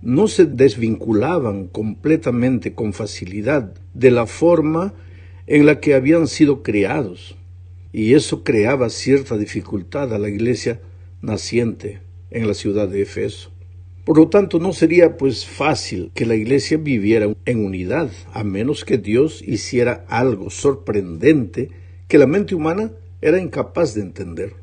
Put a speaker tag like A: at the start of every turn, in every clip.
A: no se desvinculaban completamente con facilidad de la forma en la que habían sido creados, y eso creaba cierta dificultad a la iglesia naciente en la ciudad de Efeso. Por lo tanto, no sería fácil que la iglesia viviera en unidad, a menos que Dios hiciera algo sorprendente que la mente humana era incapaz de entender.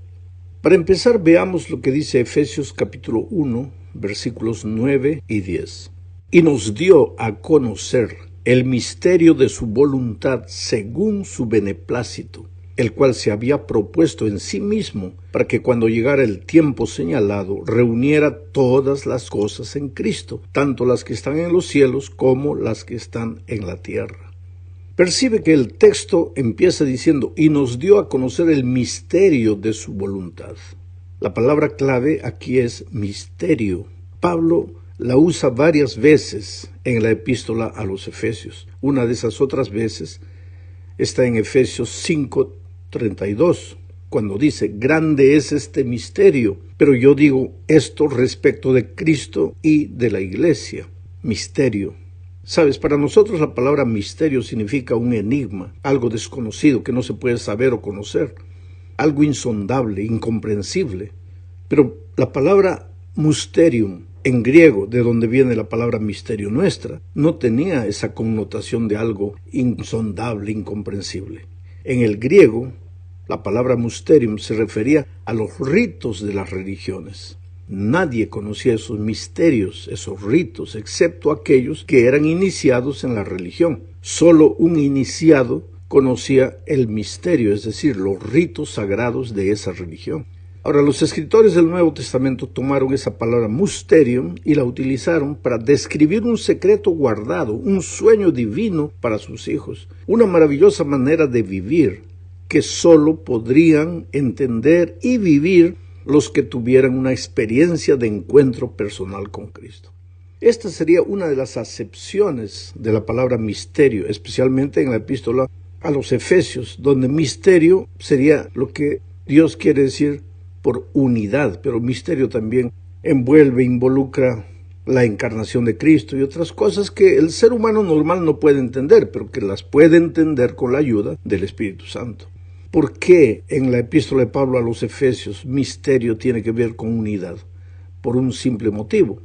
A: Para empezar, veamos lo que dice Efesios capítulo 1, versículos 9 y 10. Y nos dio a conocer el misterio de su voluntad según su beneplácito, el cual se había propuesto en sí mismo para que cuando llegara el tiempo señalado reuniera todas las cosas en Cristo, tanto las que están en los cielos como las que están en la tierra. Percibe que el texto empieza diciendo, y nos dio a conocer el misterio de su voluntad. La palabra clave aquí es misterio. Pablo la usa varias veces en la epístola a los Efesios. Una de esas otras veces está en Efesios 5:32, cuando dice, grande es este misterio, pero yo digo esto respecto de Cristo y de la iglesia. Misterio. Sabes, para nosotros la palabra misterio significa un enigma, algo desconocido que no se puede saber o conocer, algo insondable, incomprensible. Pero la palabra mysterium, en griego, de donde viene la palabra misterio nuestra, no tenía esa connotación de algo insondable, incomprensible. En el griego, la palabra mysterium se refería a los ritos de las religiones. Nadie conocía esos misterios, esos ritos, excepto aquellos que eran iniciados en la religión. Solo un iniciado conocía el misterio, es decir, los ritos sagrados de esa religión. Ahora, los escritores del Nuevo Testamento tomaron esa palabra mysterium y la utilizaron para describir un secreto guardado, un sueño divino para sus hijos, una maravillosa manera de vivir que solo podrían entender y vivir los que tuvieran una experiencia de encuentro personal con Cristo. Esta sería una de las acepciones de la palabra misterio, especialmente en la epístola a los Efesios, donde misterio sería lo que Dios quiere decir por unidad, pero misterio también involucra la encarnación de Cristo y otras cosas que el ser humano normal no puede entender, pero que las puede entender con la ayuda del Espíritu Santo. ¿Por qué en la epístola de Pablo a los Efesios misterio tiene que ver con unidad? Por un simple motivo.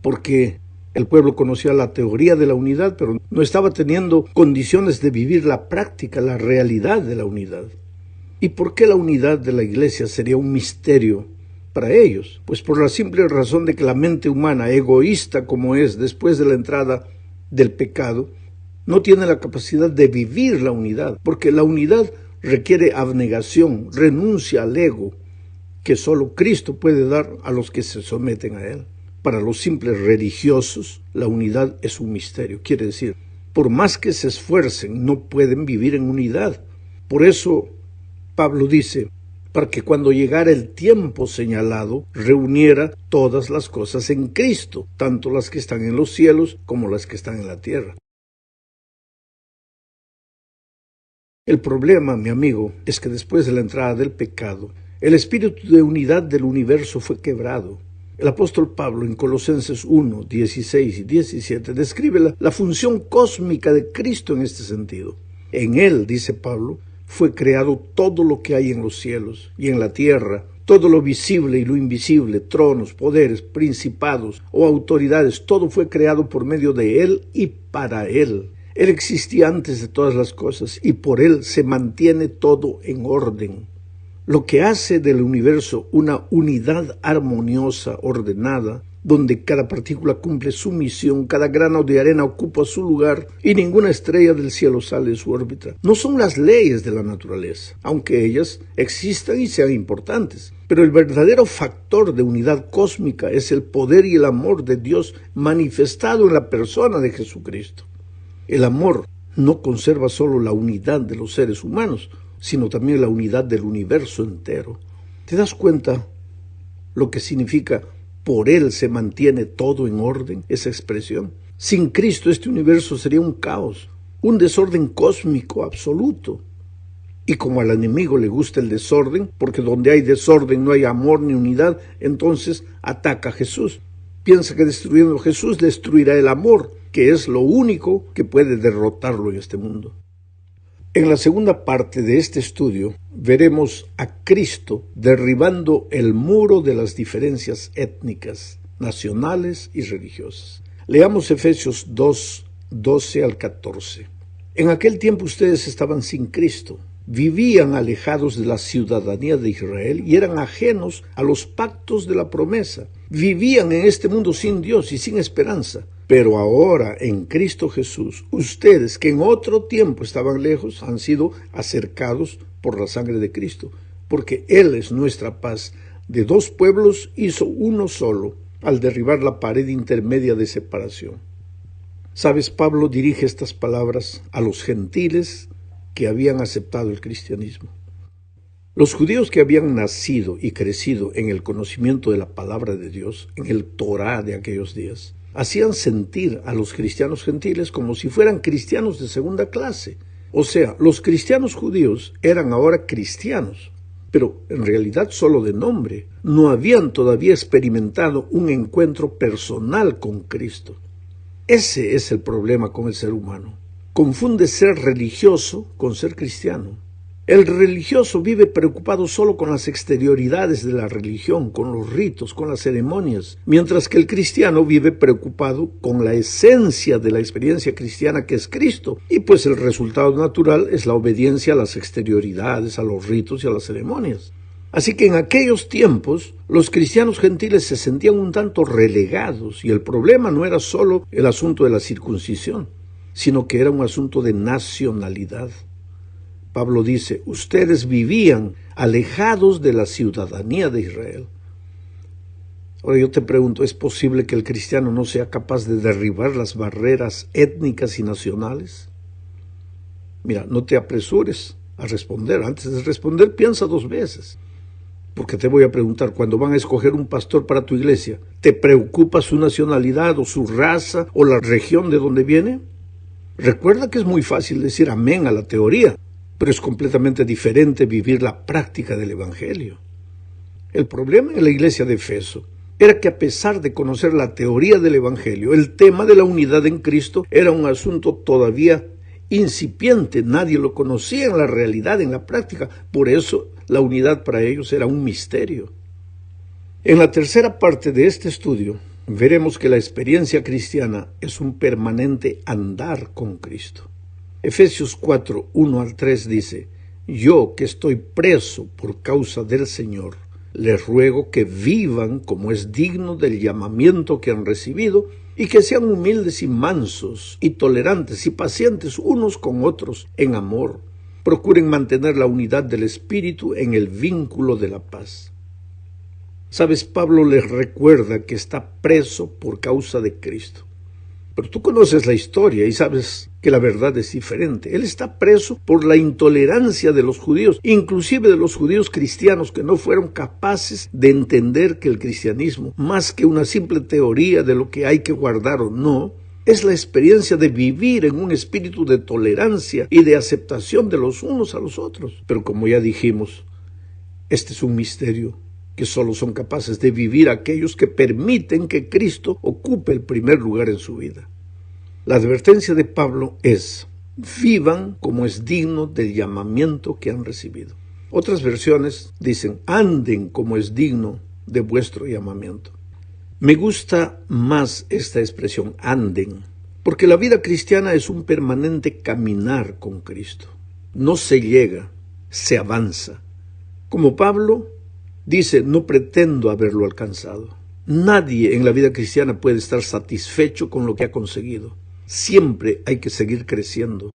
A: Porque el pueblo conocía la teoría de la unidad, pero no estaba teniendo condiciones de vivir la práctica, la realidad de la unidad. ¿Y por qué la unidad de la iglesia sería un misterio para ellos? Pues por la simple razón de que la mente humana, egoísta como es después de la entrada del pecado, no tiene la capacidad de vivir la unidad, porque la unidad requiere abnegación, renuncia al ego, que solo Cristo puede dar a los que se someten a Él. Para los simples religiosos, la unidad es un misterio. Quiere decir, por más que se esfuercen, no pueden vivir en unidad. Por eso, Pablo dice, para que cuando llegara el tiempo señalado, reuniera todas las cosas en Cristo, tanto las que están en los cielos como las que están en la tierra. El problema, mi amigo, es que después de la entrada del pecado, el espíritu de unidad del universo fue quebrado. El apóstol Pablo en Colosenses 1, 16 y 17 describe la función cósmica de Cristo en este sentido. En Él, dice Pablo, fue creado todo lo que hay en los cielos y en la tierra, todo lo visible y lo invisible, tronos, poderes, principados o autoridades, todo fue creado por medio de Él y para Él. Él existía antes de todas las cosas y por Él se mantiene todo en orden. Lo que hace del universo una unidad armoniosa, ordenada, donde cada partícula cumple su misión, cada grano de arena ocupa su lugar y ninguna estrella del cielo sale de su órbita. No son las leyes de la naturaleza, aunque ellas existan y sean importantes. Pero el verdadero factor de unidad cósmica es el poder y el amor de Dios manifestado en la persona de Jesucristo. El amor no conserva solo la unidad de los seres humanos, sino también la unidad del universo entero. ¿Te das cuenta lo que significa por Él se mantiene todo en orden, esa expresión? Sin Cristo este universo sería un caos, un desorden cósmico absoluto. Y como al enemigo le gusta el desorden, porque donde hay desorden no hay amor ni unidad, entonces ataca a Jesús. Piensa que destruyendo a Jesús destruirá el amor, que es lo único que puede derrotarlo en este mundo. En la segunda parte de este estudio veremos a Cristo derribando el muro de las diferencias étnicas, nacionales y religiosas. Leamos Efesios 2, 12 al 14. En aquel tiempo ustedes estaban sin Cristo, vivían alejados de la ciudadanía de Israel y eran ajenos a los pactos de la promesa. Vivían en este mundo sin Dios y sin esperanza. Pero ahora, en Cristo Jesús, ustedes que en otro tiempo estaban lejos, han sido acercados por la sangre de Cristo, porque Él es nuestra paz. De dos pueblos hizo uno solo, al derribar la pared intermedia de separación. ¿Sabes? Pablo dirige estas palabras a los gentiles que habían aceptado el cristianismo. Los judíos que habían nacido y crecido en el conocimiento de la palabra de Dios, en el Torá de aquellos días, hacían sentir a los cristianos gentiles como si fueran cristianos de segunda clase. O sea, los cristianos judíos eran ahora cristianos, pero en realidad solo de nombre. No habían todavía experimentado un encuentro personal con Cristo. Ese es el problema con el ser humano. Confunde ser religioso con ser cristiano. El religioso vive preocupado solo con las exterioridades de la religión, con los ritos, con las ceremonias, mientras que el cristiano vive preocupado con la esencia de la experiencia cristiana que es Cristo, y pues el resultado natural es la obediencia a las exterioridades, a los ritos y a las ceremonias. Así que en aquellos tiempos los cristianos gentiles se sentían un tanto relegados, y el problema no era solo el asunto de la circuncisión, sino que era un asunto de nacionalidad. Pablo dice, ustedes vivían alejados de la ciudadanía de Israel. Ahora yo te pregunto, ¿es posible que el cristiano no sea capaz de derribar las barreras étnicas y nacionales? Mira, no te apresures a responder. Antes de responder, piensa dos veces. Porque te voy a preguntar, cuando van a escoger un pastor para tu iglesia, ¿te preocupa su nacionalidad o su raza o la región de donde viene? Recuerda que es muy fácil decir amén a la teoría, pero es completamente diferente vivir la práctica del Evangelio. El problema en la iglesia de Efeso era que a pesar de conocer la teoría del Evangelio, el tema de la unidad en Cristo era un asunto todavía incipiente. Nadie lo conocía en la realidad, en la práctica. Por eso la unidad para ellos era un misterio. En la tercera parte de este estudio veremos que la experiencia cristiana es un permanente andar con Cristo. Efesios 4, 1 al 3 dice, yo que estoy preso por causa del Señor, les ruego que vivan como es digno del llamamiento que han recibido y que sean humildes y mansos y tolerantes y pacientes unos con otros en amor. Procuren mantener la unidad del Espíritu en el vínculo de la paz. Sabes, Pablo les recuerda que está preso por causa de Cristo. Pero tú conoces la historia y sabes que la verdad es diferente. Él está preso por la intolerancia de los judíos, inclusive de los judíos cristianos que no fueron capaces de entender que el cristianismo, más que una simple teoría de lo que hay que guardar o no, es la experiencia de vivir en un espíritu de tolerancia y de aceptación de los unos a los otros. Pero como ya dijimos, este es un misterio que solo son capaces de vivir aquellos que permiten que Cristo ocupe el primer lugar en su vida. La advertencia de Pablo es, vivan como es digno del llamamiento que han recibido. Otras versiones dicen, anden como es digno de vuestro llamamiento. Me gusta más esta expresión, anden, porque la vida cristiana es un permanente caminar con Cristo. No se llega, se avanza. Como Pablo dice, no pretendo haberlo alcanzado. Nadie en la vida cristiana puede estar satisfecho con lo que ha conseguido. Siempre hay que seguir creciendo.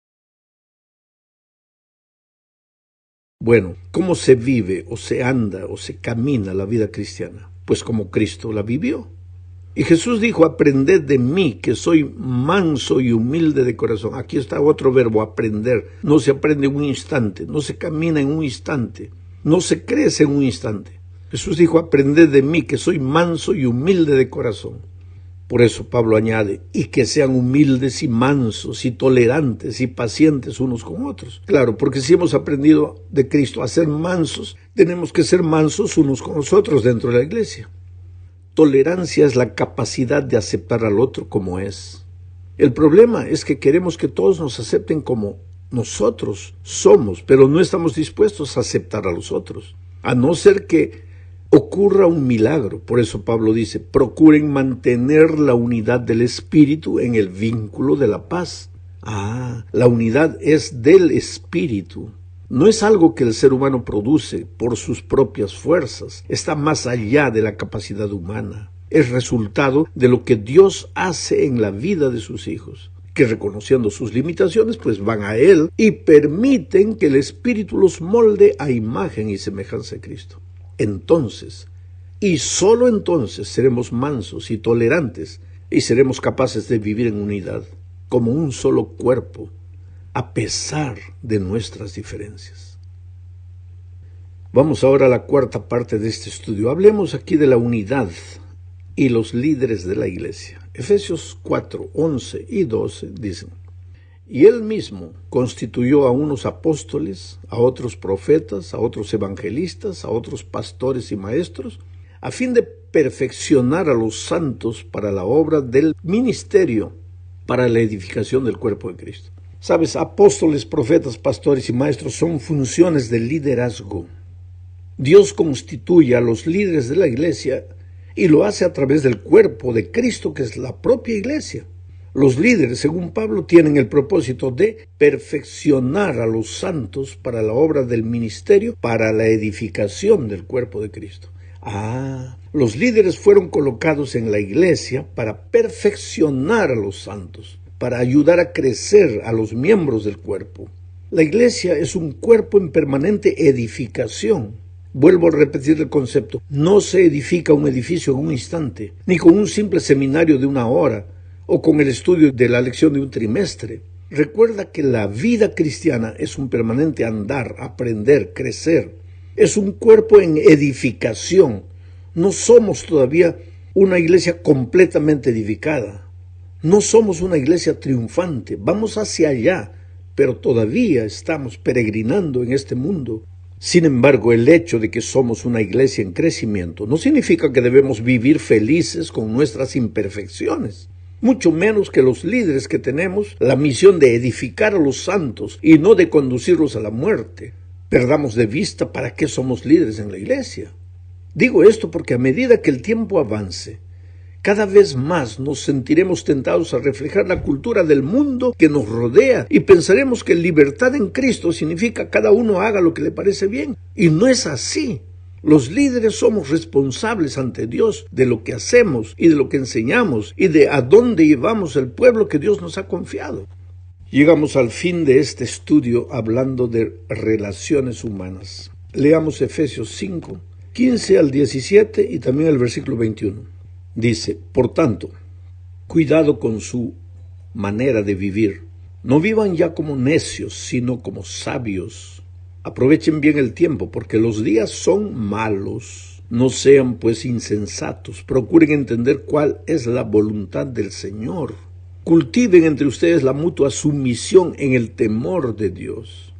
A: Bueno, ¿cómo se vive o se anda o se camina la vida cristiana? Pues como Cristo la vivió. Y Jesús dijo, aprended de mí, que soy manso y humilde de corazón. Aquí está otro verbo, aprender. No se aprende en un instante, no se camina en un instante, no se crece en un instante. Jesús dijo, aprended de mí, que soy manso y humilde de corazón. Por eso Pablo añade, y que sean humildes y mansos y tolerantes y pacientes unos con otros. Claro, porque si hemos aprendido de Cristo a ser mansos, tenemos que ser mansos unos con los otros dentro de la iglesia. Tolerancia es la capacidad de aceptar al otro como es. El problema es que queremos que todos nos acepten como nosotros somos, pero no estamos dispuestos a aceptar a los otros, a no ser que ocurra un milagro. Por eso Pablo dice, procuren mantener la unidad del Espíritu en el vínculo de la paz. La unidad es del Espíritu. No es algo que el ser humano produce por sus propias fuerzas, está más allá de la capacidad humana. Es resultado de lo que Dios hace en la vida de sus hijos, que reconociendo sus limitaciones, pues van a Él y permiten que el Espíritu los molde a imagen y semejanza de Cristo. Entonces, y solo entonces, seremos mansos y tolerantes y seremos capaces de vivir en unidad, como un solo cuerpo, a pesar de nuestras diferencias. Vamos ahora a la cuarta parte de este estudio. Hablemos aquí de la unidad y los líderes de la iglesia. Efesios 4, 11 y 12 dicen, y Él mismo constituyó a unos apóstoles, a otros profetas, a otros evangelistas, a otros pastores y maestros, a fin de perfeccionar a los santos para la obra del ministerio, para la edificación del cuerpo de Cristo. Sabes, apóstoles, profetas, pastores y maestros son funciones de liderazgo. Dios constituye a los líderes de la iglesia y lo hace a través del cuerpo de Cristo, que es la propia iglesia. Los líderes, según Pablo, tienen el propósito de perfeccionar a los santos para la obra del ministerio, para la edificación del cuerpo de Cristo. Los líderes fueron colocados en la iglesia para perfeccionar a los santos, para ayudar a crecer a los miembros del cuerpo. La iglesia es un cuerpo en permanente edificación. Vuelvo a repetir el concepto. No se edifica un edificio en un instante, ni con un simple seminario de una hora, o con el estudio de la lección de un trimestre. Recuerda que la vida cristiana es un permanente andar, aprender, crecer. Es un cuerpo en edificación. No somos todavía una iglesia completamente edificada. No somos una iglesia triunfante, vamos hacia allá, pero todavía estamos peregrinando en este mundo. Sin embargo, el hecho de que somos una iglesia en crecimiento no significa que debemos vivir felices con nuestras imperfecciones, mucho menos que los líderes que tenemos la misión de edificar a los santos y no de conducirlos a la muerte. Perdamos de vista para qué somos líderes en la iglesia. Digo esto porque a medida que el tiempo avance, cada vez más nos sentiremos tentados a reflejar la cultura del mundo que nos rodea y pensaremos que libertad en Cristo significa cada uno haga lo que le parece bien. Y no es así. Los líderes somos responsables ante Dios de lo que hacemos y de lo que enseñamos y de a dónde llevamos el pueblo que Dios nos ha confiado. Llegamos al fin de este estudio hablando de relaciones humanas. Leamos Efesios 5, 15 al 17 y también el versículo 21. Dice, por tanto, cuidado con su manera de vivir. No vivan ya como necios, sino como sabios. Aprovechen bien el tiempo, porque los días son malos. No sean pues insensatos. Procuren entender cuál es la voluntad del Señor. Cultiven entre ustedes la mutua sumisión en el temor de Dios.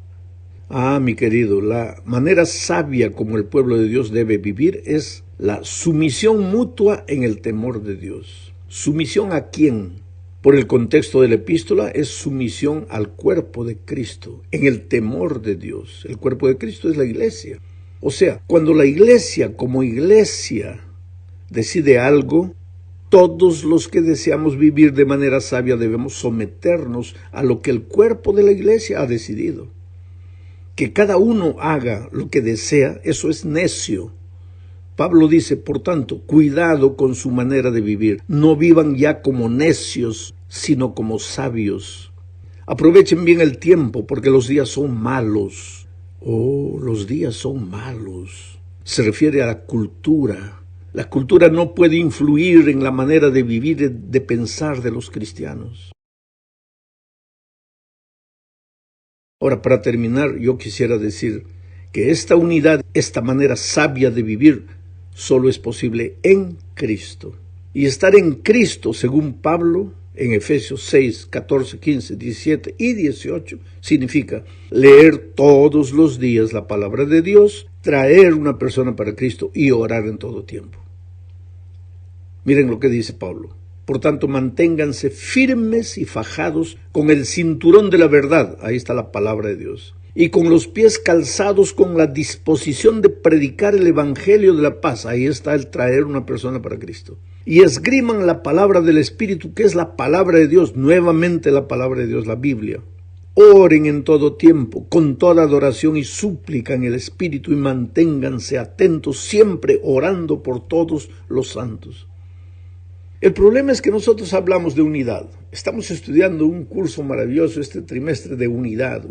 A: Mi querido, la manera sabia como el pueblo de Dios debe vivir es la sumisión mutua en el temor de Dios. ¿Sumisión a quién? Por el contexto de la epístola es sumisión al cuerpo de Cristo, en el temor de Dios. El cuerpo de Cristo es la iglesia. O sea, cuando la iglesia como iglesia decide algo, todos los que deseamos vivir de manera sabia debemos someternos a lo que el cuerpo de la iglesia ha decidido. Que cada uno haga lo que desea, eso es necio. Pablo dice, por tanto, cuidado con su manera de vivir. No vivan ya como necios, sino como sabios. Aprovechen bien el tiempo, porque los días son malos. Los días son malos. Se refiere a la cultura. La cultura no puede influir en la manera de vivir, de pensar de los cristianos. Ahora, para terminar, yo quisiera decir que esta unidad, esta manera sabia de vivir, solo es posible en Cristo. Y estar en Cristo, según Pablo, en Efesios 6, 14, 15, 17 y 18, significa leer todos los días la palabra de Dios, traer una persona para Cristo y orar en todo tiempo. Miren lo que dice Pablo. Por tanto, manténganse firmes y fajados con el cinturón de la verdad. Ahí está la palabra de Dios. Y con los pies calzados con la disposición de predicar el evangelio de la paz. Ahí está el traer una persona para Cristo. Y esgriman la palabra del Espíritu, que es la palabra de Dios. Nuevamente la palabra de Dios, la Biblia. Oren en todo tiempo, con toda adoración y súplica en el Espíritu, y manténganse atentos, siempre orando por todos los santos. El problema es que nosotros hablamos de unidad. Estamos estudiando un curso maravilloso este trimestre de unidad.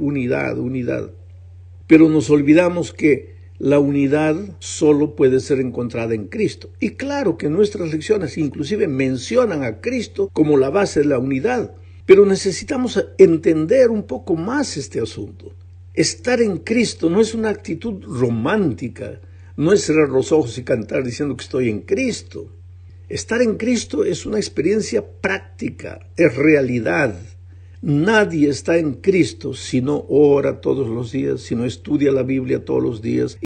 A: Pero nos olvidamos que la unidad solo puede ser encontrada en Cristo. Y claro que nuestras lecciones inclusive mencionan a Cristo como la base de la unidad. Pero necesitamos entender un poco más este asunto. Estar en Cristo no es una actitud romántica. No es cerrar los ojos y cantar diciendo que estoy en Cristo. Estar en Cristo es una experiencia práctica, es realidad. Nadie está en Cristo si no ora todos los días, si no estudia la Biblia todos los días.